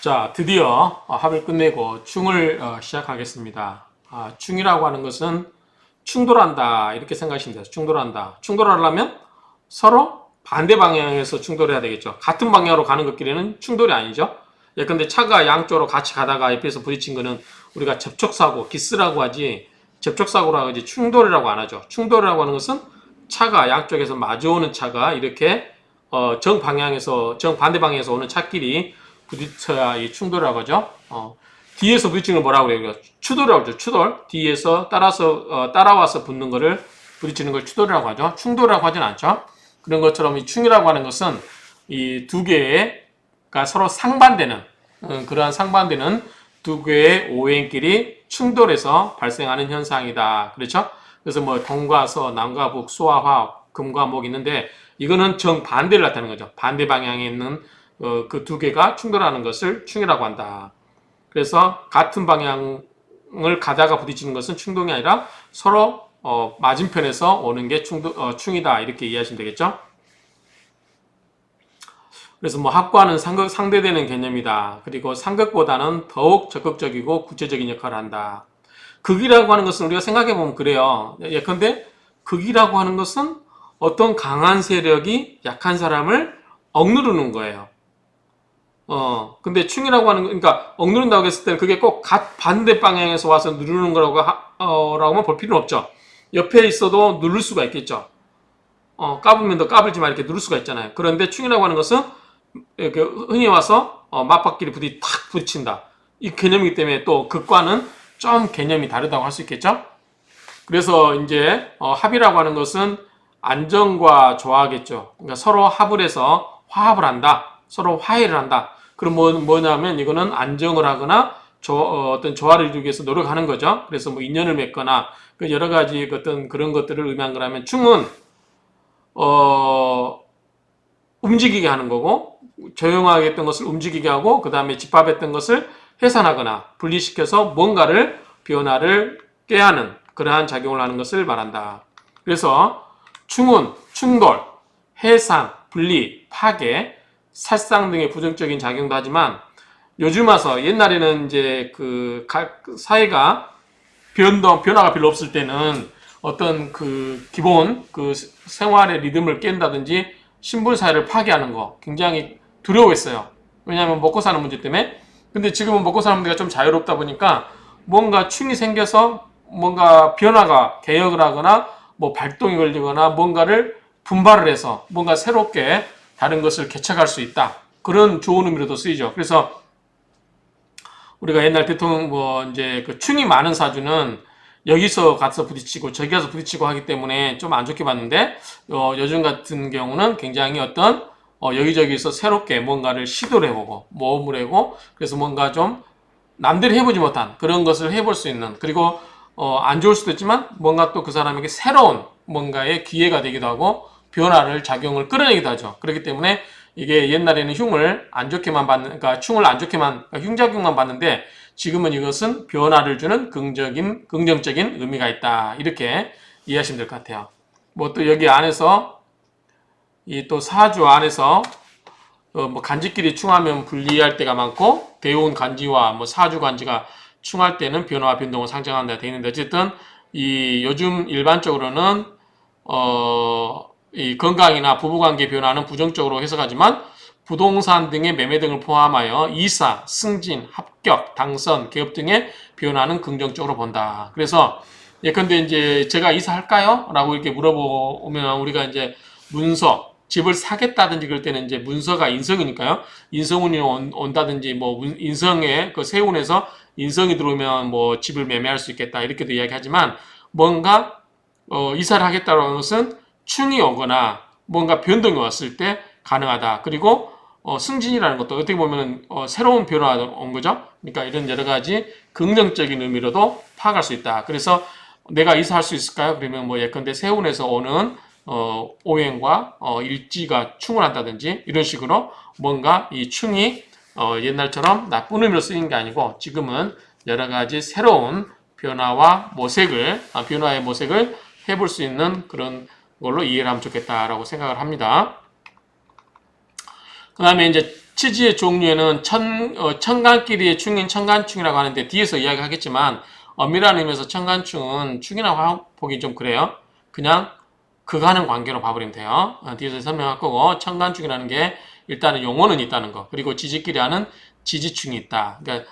자, 드디어 합을 끝내고 충을 시작하겠습니다. 충이라고 하는 것은 충돌한다 이렇게 생각하시면 돼요. 충돌한다. 충돌하려면 서로 반대 방향에서 충돌해야 되겠죠. 같은 방향으로 가는 것끼리는 충돌이 아니죠. 예컨대 차가 양쪽으로 같이 가다가 옆에서 부딪힌 거는 우리가 접촉사고, 기스라고 하지 접촉사고라고 하지 충돌이라고 안 하죠. 충돌이라고 하는 것은 차가 양쪽에서 마주오는 차가 이렇게 정반대 방향에서 오는 차끼리 부딪혀야 이 충돌이라고 하죠. 뒤에서 부딪히는 걸 뭐라고 그래요? 추돌이라고 하죠. 추돌. 뒤에서 따라와서 붙는 거를 부딪히는 걸 추돌이라고 하죠. 충돌이라고 하진 않죠. 그런 것처럼 이 충이라고 하는 것은 이 두 개가 서로 상반되는 그러한 상반되는 두 개의 오행끼리 충돌해서 발생하는 현상이다. 그렇죠? 그래서 뭐 동과 서, 남과 북, 수와 화, 금과 목 있는데 이거는 정반대를 나타내는 거죠. 반대 방향에 있는 그 두 개가 충돌하는 것을 충이라고 한다. 그래서 같은 방향을 가다가 부딪히는 것은 충동이 아니라 서로 맞은편에서 오는 게 충이다 이렇게 이해하시면 되겠죠. 그래서 뭐 합과는 상대되는 개념이다. 그리고 상극보다는 더욱 적극적이고 구체적인 역할을 한다. 극이라고 하는 것은 우리가 생각해 보면 그래요. 예컨대 극이라고 하는 것은 어떤 강한 세력이 약한 사람을 억누르는 거예요. 근데 충이라고 하는 거, 그러니까 억누른다고 했을 때는 그게 꼭 반대 방향에서 와서 누르는 라고만 볼 필요는 없죠. 옆에 있어도 누를 수가 있겠죠. 까불면 더 까불지만 이렇게 누를 수가 있잖아요. 그런데 충이라고 하는 것은 이렇게 흔히 와서 맞박끼리 탁 부딪힌다. 이 개념이기 때문에 또 극과는 좀 개념이 다르다고 할 수 있겠죠. 그래서 이제 합이라고 하는 것은 안정과 조화겠죠. 그러니까 서로 합을 해서 화합을 한다. 서로 화해를 한다. 그럼 뭐냐면 이거는 안정을 하거나 어떤 조화를 이루기 위해서 노력하는 거죠. 그래서 뭐 인연을 맺거나 그 여러 가지 어떤 그런 것들을 의미한 거라면 충은 움직이게 하는 거고 조용하게 했던 것을 움직이게 하고 그 다음에 집합했던 것을 해산하거나 분리시켜서 뭔가를 변화를 깨하는 그러한 작용을 하는 것을 말한다. 그래서 충은 충돌, 해산, 분리, 파괴, 살상 등의 부정적인 작용도 하지만 요즘 와서 옛날에는 이제 그 사회가 변화가 별로 없을 때는 어떤 그 기본 그 생활의 리듬을 깬다든지 신분 사회를 파괴하는 거 굉장히 두려워했어요. 왜냐하면 먹고 사는 문제 때문에. 근데 지금은 먹고 사는 문제가 좀 자유롭다 보니까 뭔가 충이 생겨서 뭔가 변화가 개혁을 하거나 뭐 발동이 걸리거나 뭔가를 분발을 해서 뭔가 새롭게 다른 것을 개척할 수 있다. 그런 좋은 의미로도 쓰이죠. 그래서 우리가 옛날 대통령 뭐 이제 그 충이 많은 사주는 여기서 가서 부딪히고 저기 가서 부딪히고 하기 때문에 좀 안 좋게 봤는데 요즘 같은 경우는 굉장히 어떤 여기저기서 새롭게 뭔가를 시도를 해보고 모험을 하고 그래서 뭔가 좀 남들이 해보지 못한 그런 것을 해볼 수 있는 그리고 안 좋을 수도 있지만 뭔가 또 그 사람에게 새로운 뭔가의 기회가 되기도 하고 변화를 작용을 끌어내기도 하죠. 그렇기 때문에 이게 옛날에는 흉을 안 좋게만 그러니까 충을 안 좋게만 그러니까 흉작용만 봤는데 지금은 이것은 변화를 주는 긍정적인 의미가 있다. 이렇게 이해하시면 될 것 같아요. 뭐 또 여기 안에서 이 또 사주 안에서 뭐 간지끼리 충하면 분리할 때가 많고 대운 간지와 뭐 사주 간지가 충할 때는 변화와 변동을 상징한다 되어 있는데 어쨌든 이 요즘 일반적으로는 이 건강이나 부부관계 변화는 부정적으로 해석하지만 부동산 등의 매매 등을 포함하여 이사, 승진, 합격, 당선, 개업 등의 변화는 긍정적으로 본다. 그래서 예컨대 이제 제가 이사할까요? 라고 이렇게 물어보면 우리가 이제 문서, 집을 사겠다든지 그럴 때는 이제 문서가 인성이니까요. 인성운이 온다든지 뭐 인성에 그 세운에서 인성이 들어오면 뭐 집을 매매할 수 있겠다 이렇게도 이야기하지만 뭔가 이사를 하겠다는 것은 충이 오거나 뭔가 변동이 왔을 때 가능하다. 그리고 승진이라는 것도 어떻게 보면 새로운 변화가 온 거죠. 그러니까 이런 여러 가지 긍정적인 의미로도 파악할 수 있다. 그래서 내가 이사할 수 있을까요? 그러면 뭐 예컨대 세운에서 오는 오행과 일지가 충을 한다든지 이런 식으로 뭔가 이 충이 옛날처럼 나쁜 의미로 쓰이는 게 아니고 지금은 여러 가지 새로운 변화의 모색을 해볼 수 있는 그런 걸로 이해를 하면 좋겠다라고 생각을 합니다. 그 다음에 이제 치지의 종류에는 천간끼리의 충인 천간충이라고 하는데 뒤에서 이야기하겠지만 엄밀한 의미에서 천간충은 충이라고 보기 좀 그래요. 그냥 그가는 관계로 봐버리면 돼요. 뒤에서 설명할 거고 천간충이라는 게 일단은 용어는 있다는 거. 그리고 지지끼리 하는 지지충이 있다. 그러니까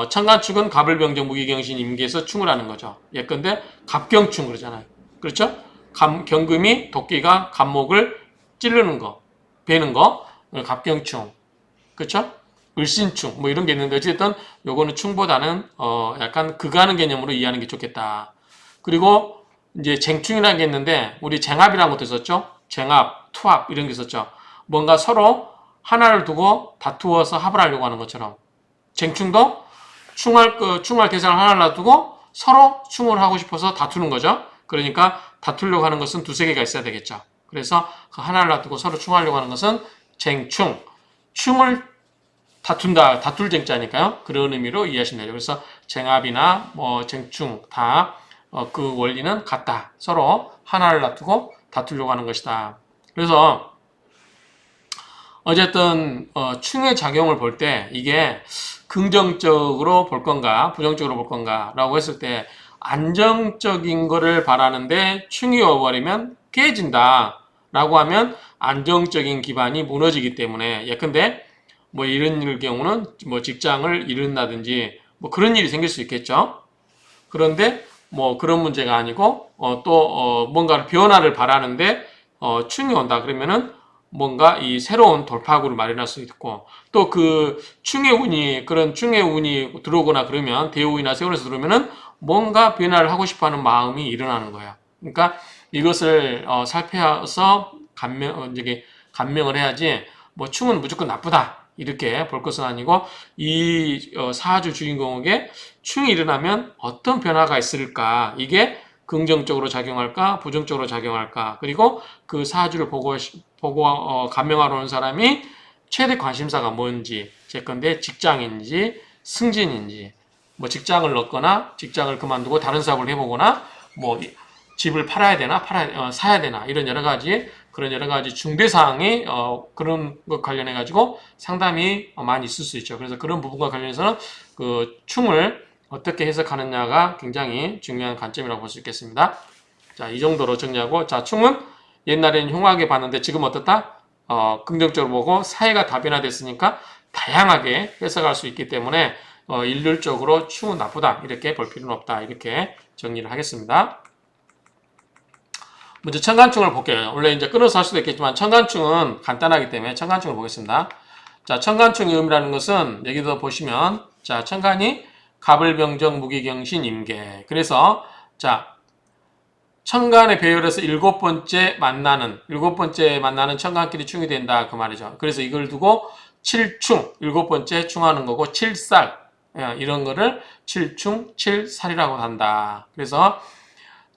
천간충은 갑을병정 무기경신 임계에서 충을 하는 거죠. 예컨대 갑경충 그러잖아요. 그렇죠? 경금이 도끼가 갑목을 찌르는 거, 베는 거, 갑경충. 그렇죠? 을신충 뭐 이런 게 있는데 어쨌든 요거는 충보다는 약간 그가는 개념으로 이해하는 게 좋겠다. 그리고 이제 쟁충이라는 게 있는데 우리 쟁합이라는 것도 있었죠. 쟁합, 투합 이런 게 있었죠. 뭔가 서로 하나를 두고 다투어서 합을 하려고 하는 것처럼 쟁충도 충할 대상을 하나 놔두고 서로 충을 하고 싶어서 다투는 거죠. 그러니까 다투려고 하는 것은 두세 개가 있어야 되겠죠. 그래서 그 하나를 놔두고 서로 충하려고 하는 것은 쟁충. 충을 다툴 쟁자니까요. 그런 의미로 이해하시면 되죠. 그래서 쟁합이나 뭐 쟁충 다 그 원리는 같다. 서로 하나를 놔두고 다투려고 하는 것이다. 그래서 어쨌든 충의 작용을 볼 때 이게 긍정적으로 볼 건가 부정적으로 볼 건가 라고 했을 때 안정적인 거를 바라는데 충이 와버리면 깨진다 라고 하면 안정적인 기반이 무너지기 때문에 예컨대 뭐 이런 경우는 뭐 직장을 잃는다든지 뭐 그런 일이 생길 수 있겠죠. 그런데 뭐 그런 문제가 아니고 또 뭔가 변화를 바라는데 충이 온다 그러면은 뭔가 이 새로운 돌파구를 마련할 수 있고 또 그 그런 충의 운이 들어오거나 그러면 대우이나 세운에서 들어오면은 뭔가 변화를 하고 싶어하는 마음이 일어나는 거예요. 그러니까 이것을 살펴서 감명을 해야지 뭐 충은 무조건 나쁘다. 이렇게 볼 것은 아니고 이 사주 주인공에게 충이 일어나면 어떤 변화가 있을까 이게 긍정적으로 작용할까 부정적으로 작용할까 그리고 그 사주를 보고 감명하러 온 사람이 최대 관심사가 뭔지 제건데 직장인지 승진인지 뭐 직장을 넣거나 직장을 그만두고 다른 사업을 해보거나 뭐 집을 팔아야 되나 사야 되나 이런 여러 가지 중대 사항이 그런 것 관련해 가지고 상담이 많이 있을 수 있죠. 그래서 그런 부분과 관련해서는 그 충을 어떻게 해석하느냐가 굉장히 중요한 관점이라고 볼 수 있겠습니다. 자, 이 정도로 정리하고 자, 충은 옛날에는 흉하게 봤는데 지금 어떻다? 긍정적으로 보고 사회가 다변화됐으니까 다양하게 해석할 수 있기 때문에 일률적으로 충은 나쁘다 이렇게 볼 필요는 없다 이렇게 정리를 하겠습니다. 먼저 천간충을 볼게요. 원래 이제 끊어서 할 수도 있겠지만 천간충은 간단하기 때문에 천간충을 보겠습니다. 자, 천간충의 의미라는 것은 여기도 보시면 자, 천간이 갑을병정 무기경신 임계. 그래서 자, 천간의 배열에서 일곱 번째 만나는 천간끼리 충이 된다 그 말이죠. 그래서 이걸 두고 칠충 일곱 번째 충하는 거고 칠살 이런 거를 칠충 칠살이라고 한다. 그래서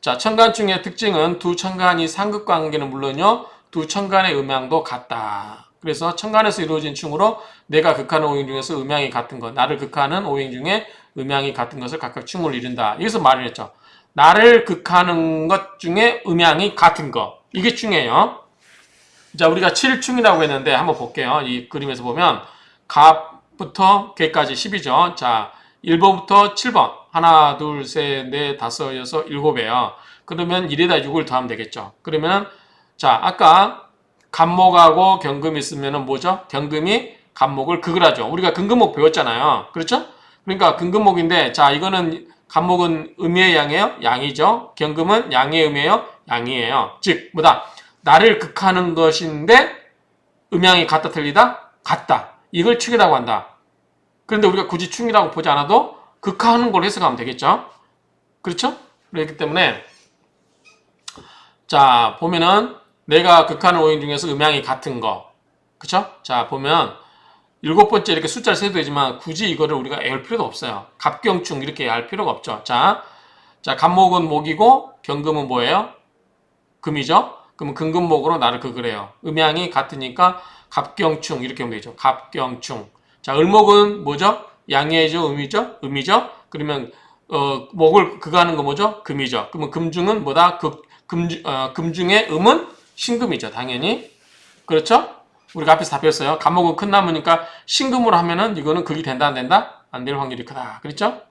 자, 천간충의 특징은 두 천간이 상극관계는 물론요, 두 천간의 음양도 같다. 그래서 천간에서 이루어진 충으로 내가 극하는 오행 중에서 음양이 같은 것, 나를 극하는 오행 중에 음양이 같은 것을 각각 충을 이룬다. 여기서 말을 했죠. 나를 극하는 것 중에 음양이 같은 것. 이게 충이에요. 자, 우리가 7충이라고 했는데 한번 볼게요. 이 그림에서 보면 갑부터 개까지 10이죠. 자, 1번부터 7번. 하나, 둘, 셋, 넷, 다섯, 여섯, 일곱이에요. 그러면 1에다 6을 더하면 되겠죠. 그러면 자, 아까 갑목하고 경금이 있으면 뭐죠? 경금이 갑목을 극을 하죠. 우리가 금금목 배웠잖아요. 그렇죠? 그러니까 금금목인데 자, 이거는 갑목은 음의 양이에요? 양이죠. 경금은 양의 음이에요? 양이에요. 즉 뭐다? 나를 극하는 것인데 음양이 같다 틀리다? 같다. 이걸 축이라고 한다. 그런데 우리가 굳이 충이라고 보지 않아도 극하는 걸로 해석하면 되겠죠. 그렇죠? 그렇기 때문에 자 보면은 내가 극하는 오행 중에서 음양이 같은 거 그쵸? 자 보면 일곱 번째 이렇게 숫자를 세도 되지만 굳이 이거를 우리가 외울 필요도 없어요. 갑경충 이렇게 알 필요가 없죠. 자 갑목은 목이고 경금은 뭐예요? 금이죠. 그러면 금금목으로 나를 극을 해요. 음양이 같으니까 갑경충 이렇게 하면 되죠. 갑경충. 자 을목은 뭐죠? 양이죠, 음이죠. 그러면 목을 극하는 거 뭐죠? 금이죠. 그러면 금중은 뭐다? 금중의 음은 신금이죠, 당연히. 그렇죠? 우리가 앞에서 다 배웠어요. 갑목은 큰 나무니까 신금으로 하면은 이거는 극이 된다 안 된다? 안 될 확률이 크다. 그랬죠?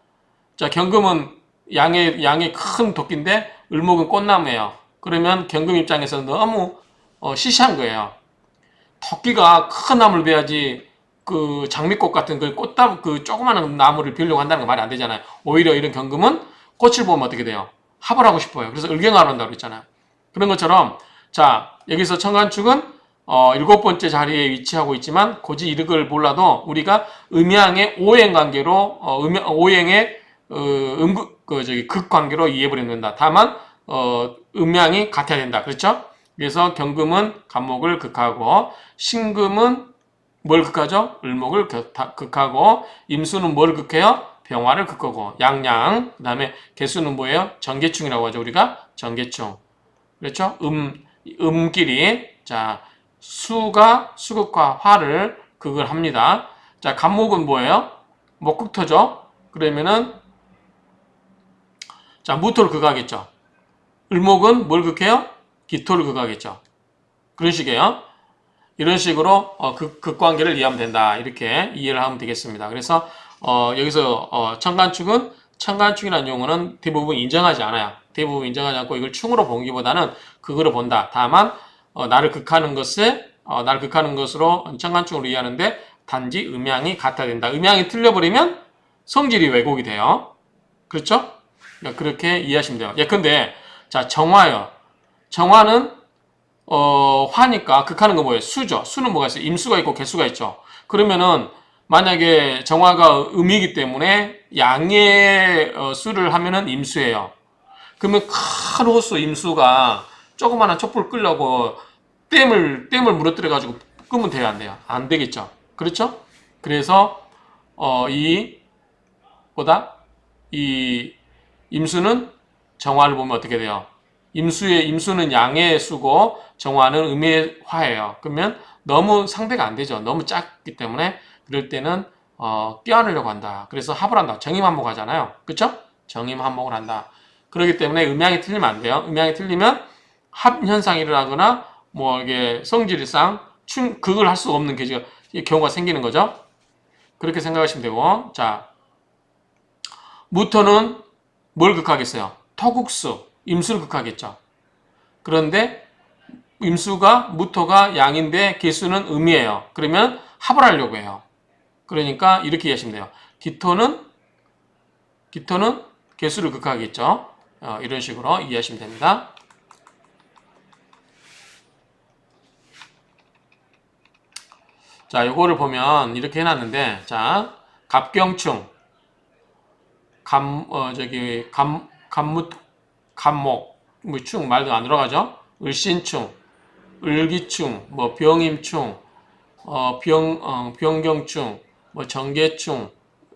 자, 경금은 양의 큰 도끼인데 을목은 꽃나무예요. 그러면 경금 입장에서는 너무 시시한 거예요. 토끼가 큰 나무를 베야지 그 장미꽃 같은 그 꽃담 그 조그마한 나무를 베려고 한다는 거 말이 안 되잖아요. 오히려 이런 경금은 꽃을 보면 어떻게 돼요? 합을 하고 싶어요. 그래서 을갱합을 한다고 그랬잖아요. 그런 것처럼 자 여기서 청간축은 7번째 자리에 위치하고 있지만 굳이 이걸 몰라도 우리가 음양의 오행 관계로 오행의 극 관계로 이해해버리면 된다. 다만 음양이 같아야 된다. 그렇죠? 그래서 경금은 갑목을 극하고 신금은 뭘 극하죠? 을목을 극하고 임수는 뭘 극해요? 병화를 극하고 양양 그 다음에 개수는 뭐예요? 전개충이라고 하죠. 우리가 전개충 그렇죠? 음끼리 자 수가 수극과 화를 극을 합니다. 자 갑목은 뭐예요? 목극토죠. 그러면은 자 무토를 극하겠죠. 을목은 뭘 극해요? 기토를 극하겠죠. 그런 식이에요. 이런 식으로 극관계를 이해하면 된다. 이렇게 이해를 하면 되겠습니다. 그래서 여기서 청간축이라는 용어는 대부분 인정하지 않아요. 대부분 인정하지 않고 이걸 충으로 보기보다는 극으로 본다. 다만 나를 극하는 것으로 청간축으로 이해하는데 단지 음양이 같아야 된다. 음양이 틀려버리면 성질이 왜곡이 돼요. 그렇죠? 그렇게 이해하시면 돼요. 예컨대 자 정화요. 정화는 화니까 극하는 거 뭐예요? 수죠. 수는 뭐가 있어요? 임수가 있고 개수가 있죠. 그러면은 만약에 정화가 음이기 때문에 양의 수를 하면은 임수예요. 그러면 큰 호수 임수가 조그마한 촛불 끌려고 댐을 무너뜨려 가지고 끄면 돼요, 안 돼요? 안 되겠죠. 그렇죠? 그래서 이 임수는 정화를 보면 어떻게 돼요? 임수는 양의 수고 정화는 음의 화예요. 그러면 너무 상대가 안 되죠. 너무 작기 때문에 그럴 때는 껴안으려고 한다. 그래서 합을 한다. 정임합목 하잖아요. 그렇죠? 정임합목을 한다. 그렇기 때문에 음양이 틀리면 안 돼요. 음양이 틀리면 합 현상이 일어나거나 뭐 이게 성질상 극을 할 수 없는 경우가 생기는 거죠. 그렇게 생각하시면 되고 자 무토는 뭘 극하겠어요? 토국수, 임수를 극하겠죠. 그런데 무토가 양인데 개수는 음이에요. 그러면 합을 하려고 해요. 그러니까 이렇게 이해하시면 돼요. 기토는 개수를 극하겠죠. 이런 식으로 이해하시면 됩니다. 자, 요거를 보면 이렇게 해놨는데, 자, 갑경충, 갑목, 뭐, 충, 말도 안 들어가죠? 을신충, 을기충, 뭐, 병임충, 병경충, 뭐, 정계충,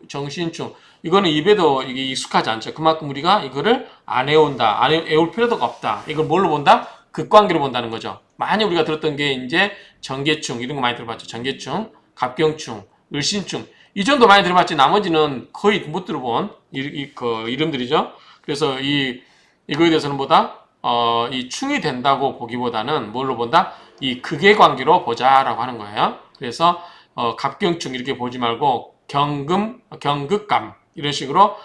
정신충. 이거는 입에도 이게 익숙하지 않죠. 그만큼 우리가 이거를 안 해온다. 애울 필요도 없다. 이걸 뭘로 본다? 극관계로 본다는 거죠. 많이 우리가 들었던 게 이제 정계충, 이런 거 많이 들어봤죠. 정계충, 갑경충, 을신충. 이 정도 많이 들어봤지 나머지는 거의 못 들어본 이름들이죠. 그래서 이거에 대해서는 이 충이 된다고 보기보다는 뭘로 본다? 이 극의 관계로 보자라고 하는 거예요. 그래서 갑경충 이렇게 보지 말고 경극감 이런 식으로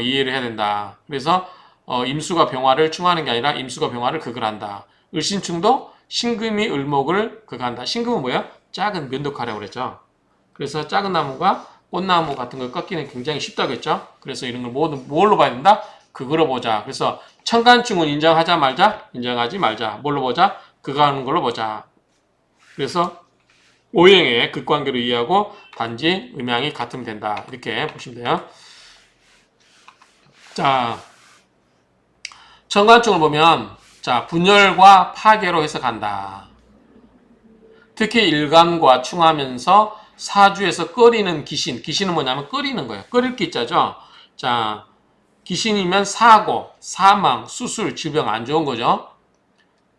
이해를 해야 된다. 그래서 임수가 병화를 충하는 게 아니라 임수가 병화를 극을 한다. 을신충도 신금이 을목을 극한다. 신금은 뭐야? 작은 면도칼이라고 그랬죠. 그래서 작은 나무가 꽃나무 같은 걸 꺾기는 굉장히 쉽다고 했죠. 그래서 이런 걸 뭘로 봐야 된다? 극으로 보자. 그래서 청간충은 인정하자 말자? 인정하지 말자. 뭘로 보자? 극하는 걸로 보자. 그래서 오행의 극관계로 이해하고 단지 음양이 같으면 된다. 이렇게 보시면 돼요. 자, 청간충을 보면 자 분열과 파괴로 해석한다. 특히 일간과 충하면서 사주에서 끓이는 귀신은 뭐냐면 끓이는 거예요. 끓일 기자죠. 자, 귀신이면 사고, 사망, 수술, 질병 안 좋은 거죠.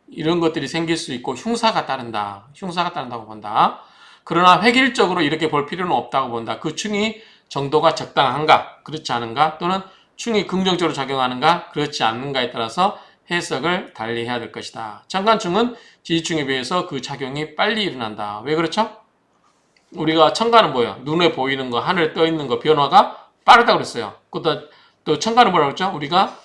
이런 것들이 생길 수 있고 흉사가 따른다고 본다. 그러나 획일적으로 이렇게 볼 필요는 없다고 본다. 그 충이 정도가 적당한가, 그렇지 않은가, 또는 충이 긍정적으로 작용하는가, 그렇지 않는가에 따라서 해석을 달리 해야 될 것이다. 청간충은 지지충에 비해서 그 작용이 빨리 일어난다. 왜 그렇죠? 우리가 청간은 뭐예요? 눈에 보이는 거, 하늘에 떠 있는 거 변화가 빠르다고 그랬어요. 또 청간은 뭐라고 그랬죠? 우리가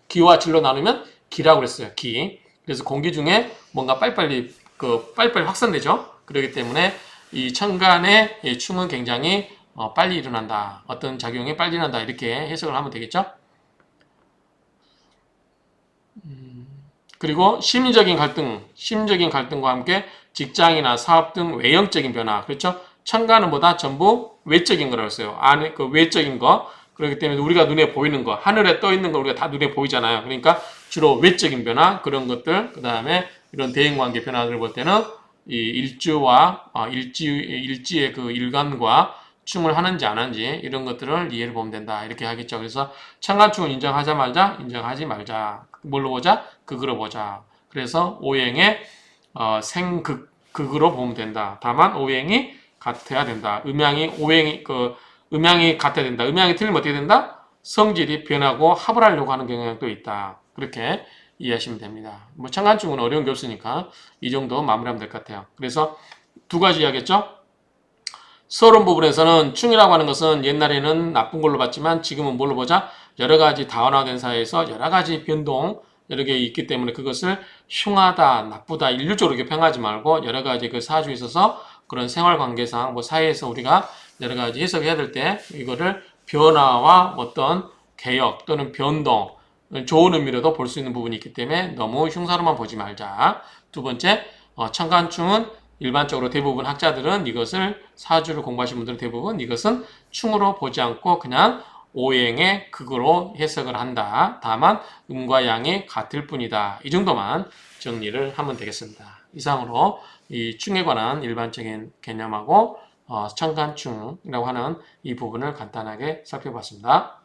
기와 질로 나누면 기라고 그랬어요. 기. 그래서 공기 중에 뭔가 빨리빨리 확산되죠. 그렇기 때문에 이 청간의 충은 굉장히 빨리 일어난다. 어떤 작용이 빨리 일어난다. 이렇게 해석을 하면 되겠죠. 그리고 심리적인 갈등과 함께 직장이나 사업 등 외형적인 변화. 그렇죠? 청간은 보다 전부 외적인 거라고 했어요. 안에 그 외적인 거. 그렇기 때문에 우리가 눈에 보이는 거, 하늘에 떠 있는 거 우리가 다 눈에 보이잖아요. 그러니까 주로 외적인 변화, 그런 것들, 그 다음에 이런 대인관계 변화를 볼 때는 이 일지의 그 일관과 충을 하는지 안 하는지 이런 것들을 이해를 보면 된다. 이렇게 하겠죠. 그래서 청간충은 인정하자 말자, 인정하지 말자. 뭘로 보자? 극으로 보자. 그래서 오행의 극으로 보면 된다. 다만 오행이 같아야 된다. 음양이 같아야 된다. 음양이 틀리면 어떻게 된다? 성질이 변하고 합을 하려고 하는 경향도 있다. 그렇게 이해하시면 됩니다. 뭐 청간충은 어려운 게 없으니까 이 정도 마무리하면 될 것 같아요. 그래서 두 가지 이야기했죠. 서론 부분에서는 충이라고 하는 것은 옛날에는 나쁜 걸로 봤지만 지금은 뭘로 보자? 여러 가지 다원화된 사회에서 여러 가지 변동 여러 개 있기 때문에 그것을 흉하다, 나쁘다, 일률적으로 이렇게 평하지 말고 여러 가지 그 사주에 있어서 그런 생활 관계상 뭐 사회에서 우리가 여러 가지 해석해야 될 때 이거를 변화와 어떤 개혁 또는 변동 좋은 의미로도 볼 수 있는 부분이 있기 때문에 너무 흉사로만 보지 말자. 두 번째, 청간충은 일반적으로 대부분 학자들은 이것을 사주를 공부하신 분들은 대부분 이것은 충으로 보지 않고 그냥 오행의 극으로 해석을 한다. 다만 음과 양이 같을 뿐이다. 이 정도만 정리를 하면 되겠습니다. 이상으로 이 충에 관한 일반적인 개념하고 청간충이라고 하는 이 부분을 간단하게 살펴봤습니다.